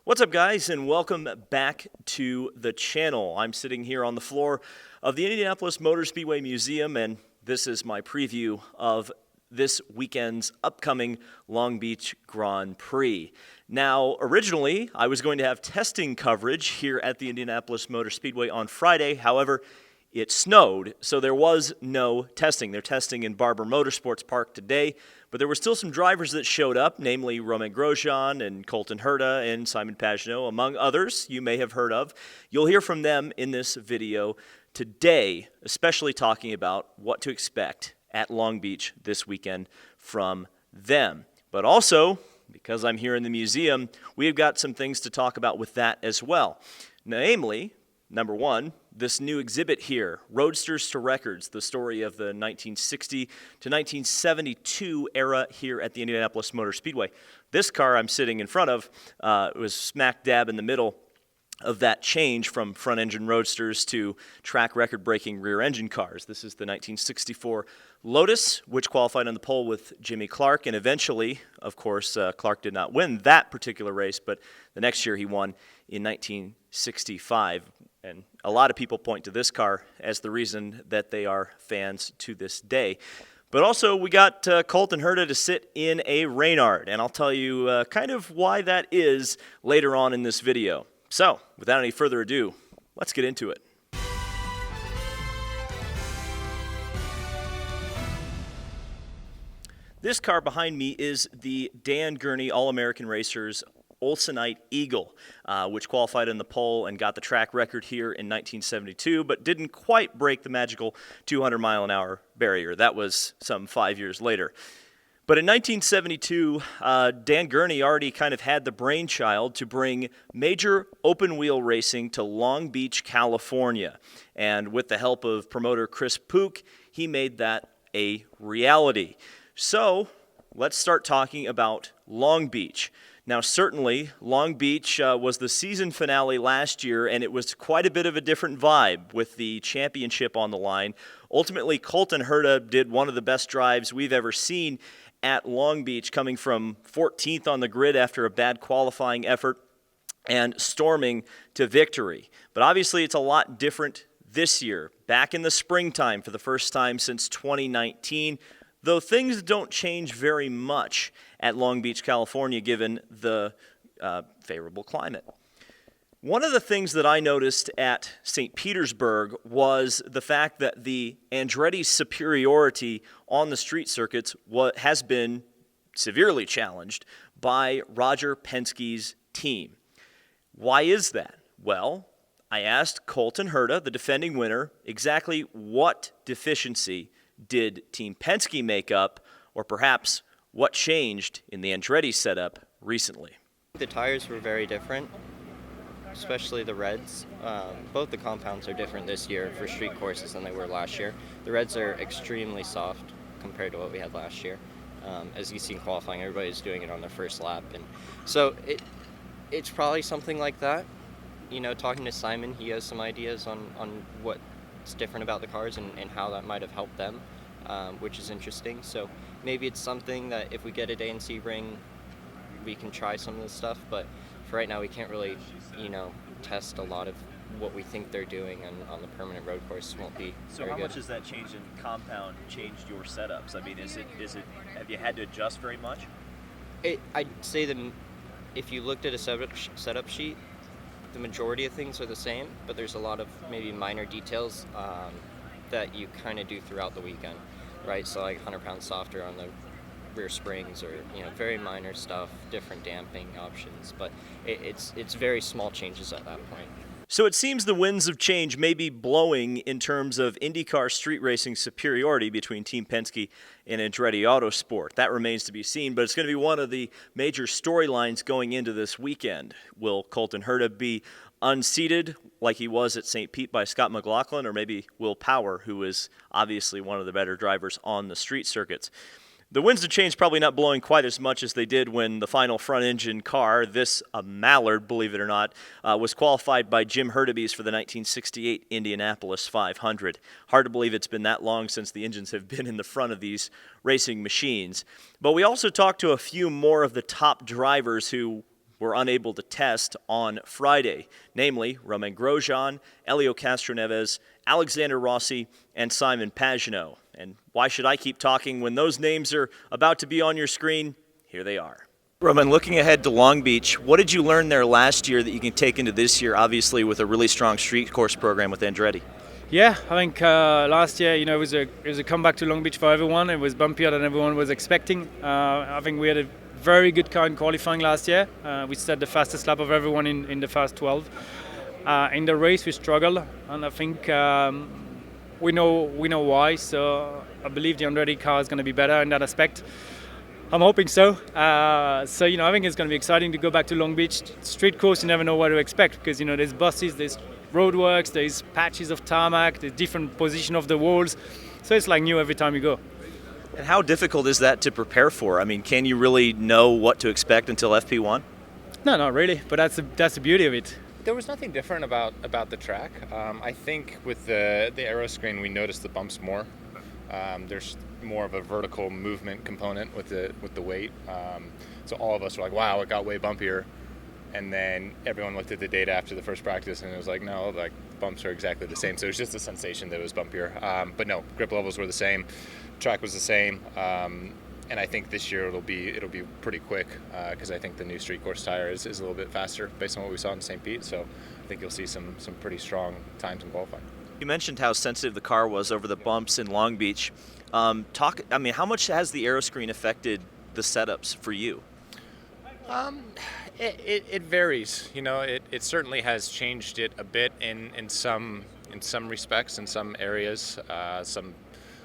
What's up, guys, and welcome back to the channel. I'm sitting here on the floor of the Indianapolis Motor Speedway Museum, and this is my preview of this weekend's upcoming Long Beach Grand Prix. Now, originally, I was going to have testing coverage here at the Indianapolis Motor Speedway on Friday. However, it snowed, so there was no testing. They're testing in Barber Motorsports Park today, but there were still some drivers that showed up, namely Romain Grosjean and Colton Herta and Simon Pagenaud, among others you may have heard of. You'll hear from them in this video today, especially talking about what to expect at Long Beach this weekend from them. But also, because I'm here in the museum, we've got some things to talk about with that as well. Namely, number one, this new exhibit here, Roadsters to Records, the story of the 1960 to 1972 era here at the Indianapolis Motor Speedway. This car I'm sitting in front of was smack dab in the middle of that change from front-engine Roadsters to track record-breaking rear-engine cars. This is the 1964 Lotus, which qualified on the pole with Jimmy Clark, and eventually, of course, Clark did not win that particular race, but the next year he won in 1965. And a lot of people point to this car as the reason that they are fans to this day. But also, we got Colton Herta to sit in a Reynard, and I'll tell you kind of why that is later on in this video. So, without any further ado, let's get into it. This car behind me is the Dan Gurney All-American Racers Olsenite Eagle, which qualified in the pole and got the track record here in 1972, but didn't quite break the magical 200-mile-an-hour barrier. That was some 5 years later. But in 1972, Dan Gurney already kind of had the brainchild to bring major open-wheel racing to Long Beach, California. And with the help of promoter Chris Pook, he made that a reality. So let's start talking about Long Beach. Now, certainly, Long Beach was the season finale last year, and it was quite a bit of a different vibe with the championship on the line. Ultimately, Colton Herta did one of the best drives we've ever seen at Long Beach, coming from 14th on the grid after a bad qualifying effort and storming to victory. But obviously, it's a lot different this year. Back in the springtime for the first time since 2019, though things don't change very much at Long Beach, California, given the favorable climate. One of the things that I noticed at St. Petersburg was the fact that the Andretti's superiority on the street circuits has been severely challenged by Roger Penske's team. Why is that? Well, I asked Colton Herta, the defending winner, exactly what deficiency did Team Penske make up, or perhaps what changed in the Andretti setup recently? The tires were very different, especially the reds. Both the compounds are different this year for street courses than they were last year. The reds are extremely soft compared to what we had last year. As you see in qualifying, everybody's doing it on their first lap. And so it's probably something like that. You know, talking to Simon, he has some ideas on what's different about the cars and how that might have helped them, which is interesting. So maybe it's something that if we get a A&C ring, we can try some of this stuff, but for right now we can't really, test a lot of what we think they're doing on the permanent road course. Won't be So very how good. much has that change in compound changed your setups? I mean, is it have you had to adjust very much? I'd say that if you looked at a setup sheet, the majority of things are the same, but there's a lot of maybe minor details that you kind of do throughout the weekend, right? So like 100 pounds softer on the rear springs, or very minor stuff, different damping options, but it's very small changes at that point. So it seems the winds of change may be blowing in terms of IndyCar street racing superiority between Team Penske and Andretti Autosport. That remains to be seen, but it's going to be one of the major storylines going into this weekend. Will Colton Herta be unseated like he was at St. Pete by Scott McLaughlin, or maybe Will Power, who is obviously one of the better drivers on the street circuits? The winds of change probably not blowing quite as much as they did when the final front-engine car, this Mallard, believe it or not, was qualified by Jim Hurtubise for the 1968 Indianapolis 500. Hard to believe it's been that long since the engines have been in the front of these racing machines. But we also talked to a few more of the top drivers who were unable to test on Friday, namely Romain Grosjean, Elio Castroneves, Alexander Rossi, and Simon Pagenaud. And why should I keep talking when those names are about to be on your screen? Here they are. Romain, looking ahead to Long Beach, what did you learn there last year that you can take into this year, obviously with a really strong street course program with Andretti? Yeah, I think last year, it was a comeback to Long Beach for everyone. It was bumpier than everyone was expecting. I think we had a very good car in qualifying last year. We set the fastest lap of everyone in the fast 12. In the race, we struggled, and I think we know why. So I believe the Andretti car is going to be better in that aspect. I'm hoping so. I think it's going to be exciting to go back to Long Beach. Street course, you never know what to expect because there's buses, there's roadworks, there's patches of tarmac, there's different position of the walls. So it's like new every time you go. And how difficult is that to prepare for? I mean, can you really know what to expect until FP1? No, not really, but that's the beauty of it. There was nothing different about the track. I think with the aero screen, we noticed the bumps more. There's more of a vertical movement component with the weight. So all of us were like, wow, it got way bumpier. And then everyone looked at the data after the first practice and it was like, no, like bumps are exactly the same. So it was just a sensation that it was bumpier. But no, grip levels were the same, track was the same. And I think this year it'll be pretty quick because I think the new street course tire is a little bit faster based on what we saw in St. Pete. So I think you'll see some pretty strong times in qualifying. You mentioned how sensitive the car was over the bumps in Long Beach. How much has the aero screen affected the setups for you? It varies. It certainly has changed it a bit in some respects, in some areas,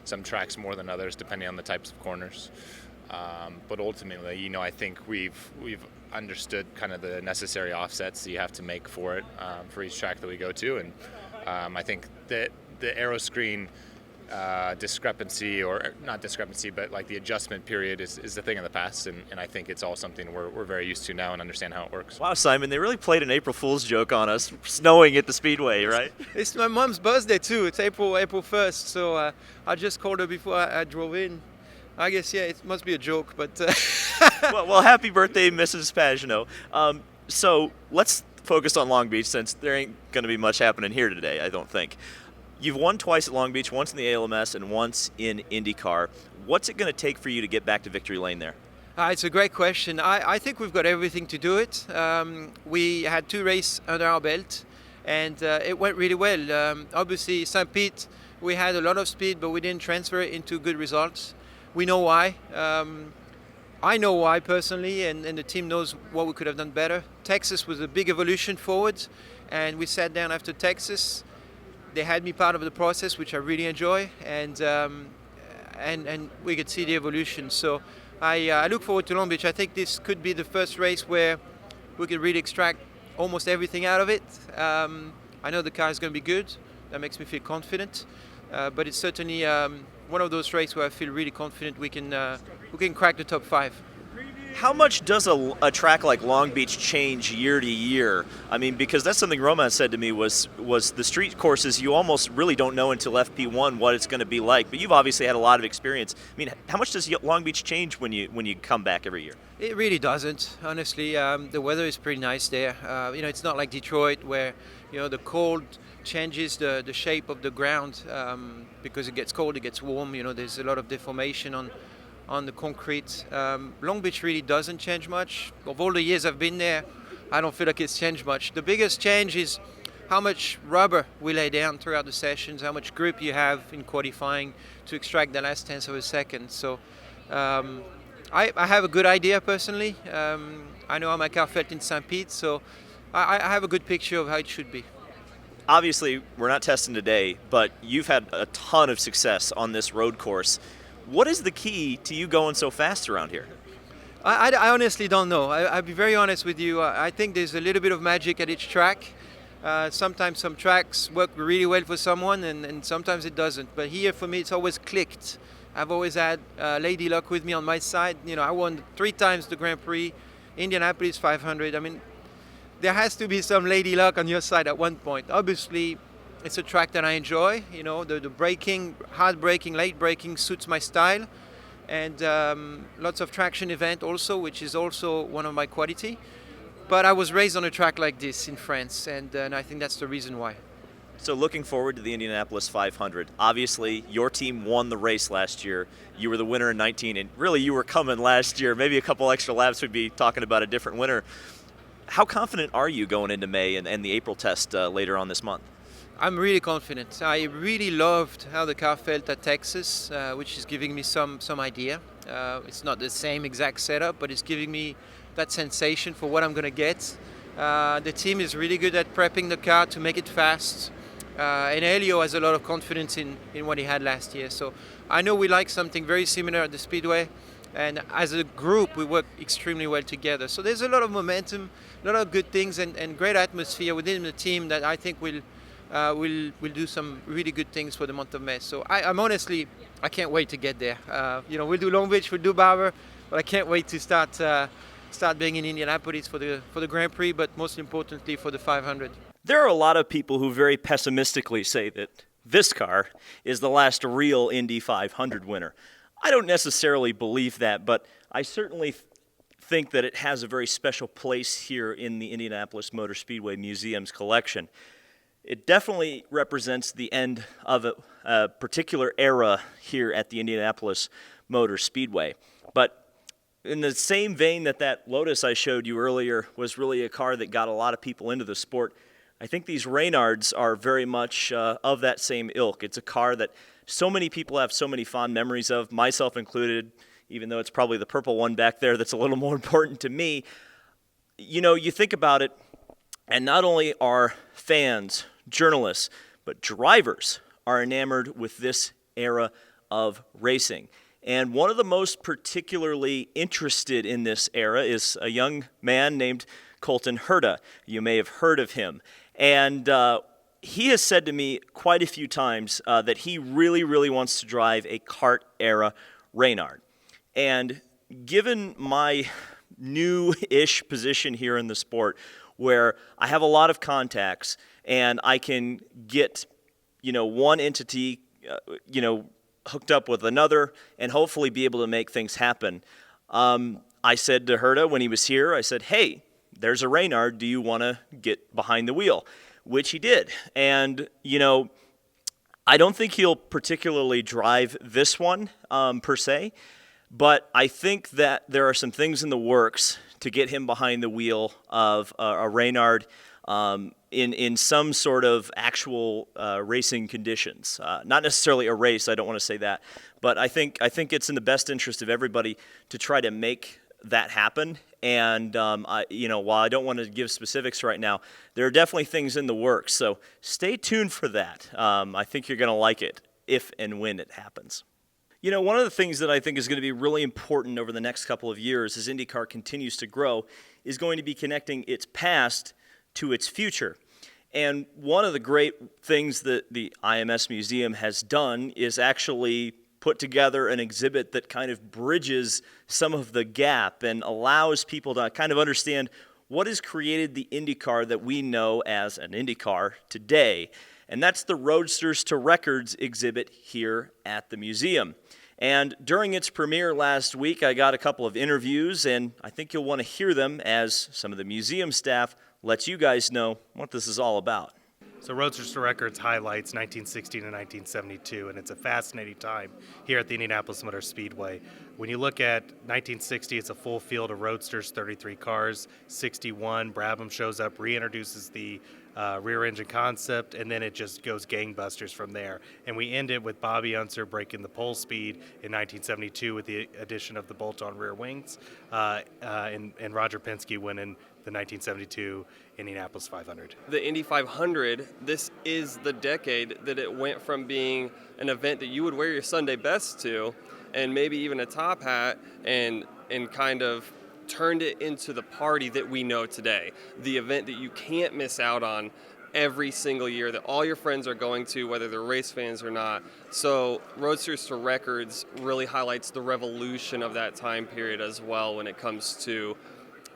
some tracks more than others, depending on the types of corners. But ultimately, I think we've understood kind of the necessary offsets that you have to make for it for each track that we go to, and I think that the aero screen discrepancy, or not discrepancy, but like the adjustment period is the thing of the past, and I think it's all something we're very used to now and understand how it works. Wow, Simon, they really played an April Fool's joke on us, snowing at the Speedway, right? It's my mom's birthday too. It's April 1st, so I just called her before I drove in. I guess, yeah, it must be a joke, but... well, happy birthday, Mrs. Pagenaud. So let's focus on Long Beach, since there ain't going to be much happening here today, I don't think. You've won twice at Long Beach, once in the ALMS and once in IndyCar. What's it going to take for you to get back to victory lane there? It's a great question. I think we've got everything to do it. We had 2 races under our belt, and it went really well. Obviously, St. Pete, we had a lot of speed, but we didn't transfer it into good results. We know why. I know why personally, and the team knows what we could have done better. Texas was a big evolution forward, and we sat down after Texas. They had me part of the process, which I really enjoy, and we could see the evolution. So I look forward to Long Beach. I think this could be the first race where we could really extract almost everything out of it. I know the car is going to be good. That makes me feel confident. But it's certainly one of those races where I feel really confident we can crack the top 5. How much does a track like Long Beach change year to year? I mean, because that's something Romain said to me was the street courses, you almost really don't know until FP1 what it's going to be like. But you've obviously had a lot of experience. I mean, how much does Long Beach change when you come back every year? It really doesn't, honestly. The weather is pretty nice there. It's not like Detroit where, the cold changes the shape of the ground because it gets cold, it gets warm. There's a lot of deformation on the concrete. Long Beach really doesn't change much. Of all the years I've been there, I don't feel like it's changed much. The biggest change is how much rubber we lay down throughout the sessions, how much grip you have in qualifying to extract the last tenth of a second. So I have a good idea personally. I know how my car felt in St. Pete, so I have a good picture of how it should be. Obviously, we're not testing today, but you've had a ton of success on this road course. What is the key to you going so fast around here? I honestly don't know. I'll be very honest with you. I think there's a little bit of magic at each track. Sometimes some tracks work really well for someone and sometimes it doesn't. But here for me it's always clicked. I've always had Lady Luck with me on my side. I won 3 times the Grand Prix, Indianapolis 500. I mean, there has to be some Lady Luck on your side at one point. Obviously, it's a track that I enjoy. The braking, hard braking, late braking suits my style. And lots of traction event also, which is also one of my quality. but I was raised on a track like this in France, and I think that's the reason why. So looking forward to the Indianapolis 500. Obviously, your team won the race last year. You were the winner in 19, and really you were coming last year. Maybe a couple extra laps would be talking about a different winner. How confident are you going into May and the April test later on this month? I'm really confident. I really loved how the car felt at Texas, which is giving me some idea. It's not the same exact setup, but it's giving me that sensation for what I'm going to get. The team is really good at prepping the car to make it fast. And Elio has a lot of confidence in what he had last year. So I know we like something very similar at the Speedway. And as a group, we work extremely well together. So there's a lot of momentum, a lot of good things, and great atmosphere within the team that I think will do some really good things for the month of May. So I'm honestly, I can't wait to get there. We'll do Long Beach, we'll do Barber, but I can't wait to start being in Indianapolis for the Grand Prix, but most importantly for the 500. There are a lot of people who very pessimistically say that this car is the last real Indy 500 winner. I don't necessarily believe that, but I certainly think that it has a very special place here in the Indianapolis Motor Speedway Museum's collection. It definitely represents the end of a particular era here at the Indianapolis Motor Speedway. But in the same vein that Lotus I showed you earlier was really a car that got a lot of people into the sport, I think these Reynards are very much of that same ilk. It's a car that so many people have so many fond memories of, myself included, even though it's probably the purple one back there that's a little more important to me. You know, you think about it, and not only are fans, journalists, but drivers are enamored with this era of racing. And one of the most particularly interested in this era is a young man named Colton Herta. You may have heard of him. And he has said to me quite a few times that he really, really wants to drive a kart-era Reynard. And given my new-ish position here in the sport, where I have a lot of contacts and I can get, one entity, hooked up with another and hopefully be able to make things happen. I said to Herta when he was here, I said, hey, there's a Reynard, do you want to get behind the wheel? Which he did. And, I don't think he'll particularly drive this one per se, but I think that there are some things in the works to get him behind the wheel of a Reynard in some sort of actual racing conditions. Not necessarily a race, I don't want to say that, but I think it's in the best interest of everybody to try to make that happen. And while I don't want to give specifics right now, there are definitely things in the works. So stay tuned for that. I think you're going to like it if and when it happens. One of the things that I think is going to be really important over the next couple of years as IndyCar continues to grow is going to be connecting its past to its future. And one of the great things that the IMS Museum has done is actually put together an exhibit that kind of bridges some of the gap and allows people to kind of understand what has created the IndyCar that we know as an IndyCar today. And that's the Roadsters to Records exhibit here at the museum. And during its premiere last week, I got a couple of interviews, and I think you'll want to hear them as some of the museum staff lets you guys know what this is all about. So Roadsters to Records highlights 1960 to 1972, and it's a fascinating time here at the Indianapolis Motor Speedway. When you look at 1960, it's a full field of Roadsters, 33 cars. 61, Brabham shows up, reintroduces the rear engine concept, and then it just goes gangbusters from there. And we end it with Bobby Unser breaking the pole speed in 1972 with the addition of the bolt-on rear wings, and Roger Penske winning the 1972 Indianapolis 500. The Indy 500, this is the decade that it went from being an event that you would wear your Sunday best to, and maybe even a top hat, and kind of turned it into the party that we know today. The event that you can't miss out on every single year, that all your friends are going to, whether they're race fans or not. So Roadsters to Records really highlights the revolution of that time period as well when it comes to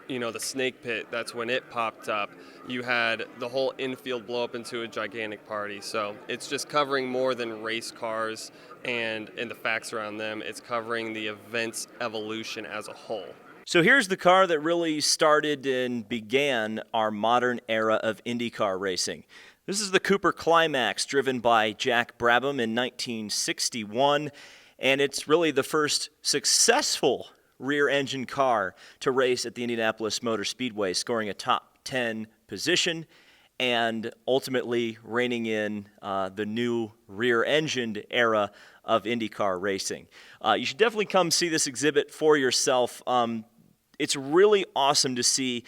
the snake pit. That's when it popped up. You had the whole infield blow up into a gigantic party. So it's just covering more than race cars and the facts around them. It's covering the event's evolution as a whole. So here's the car that really started and began our modern era of IndyCar racing. This is the Cooper Climax, driven by Jack Brabham in 1961, and it's really the first successful rear-engine car to race at the Indianapolis Motor Speedway, scoring a top 10 position and ultimately reigning in the new rear-engined era of IndyCar racing. You should definitely come see this exhibit for yourself. It's really awesome to see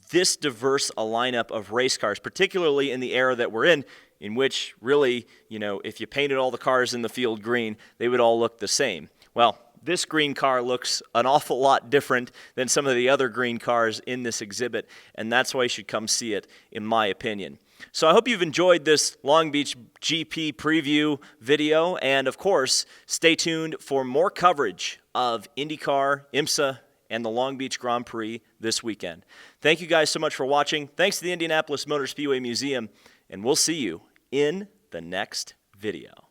this diverse a lineup of race cars, particularly in the era that we're in which really, if you painted all the cars in the field green, they would all look the same. Well, this green car looks an awful lot different than some of the other green cars in this exhibit, and that's why you should come see it, in my opinion. So I hope you've enjoyed this Long Beach GP preview video, and of course, stay tuned for more coverage of IndyCar, IMSA, and the Long Beach Grand Prix this weekend. Thank you guys so much for watching. Thanks to the Indianapolis Motor Speedway Museum, and we'll see you in the next video.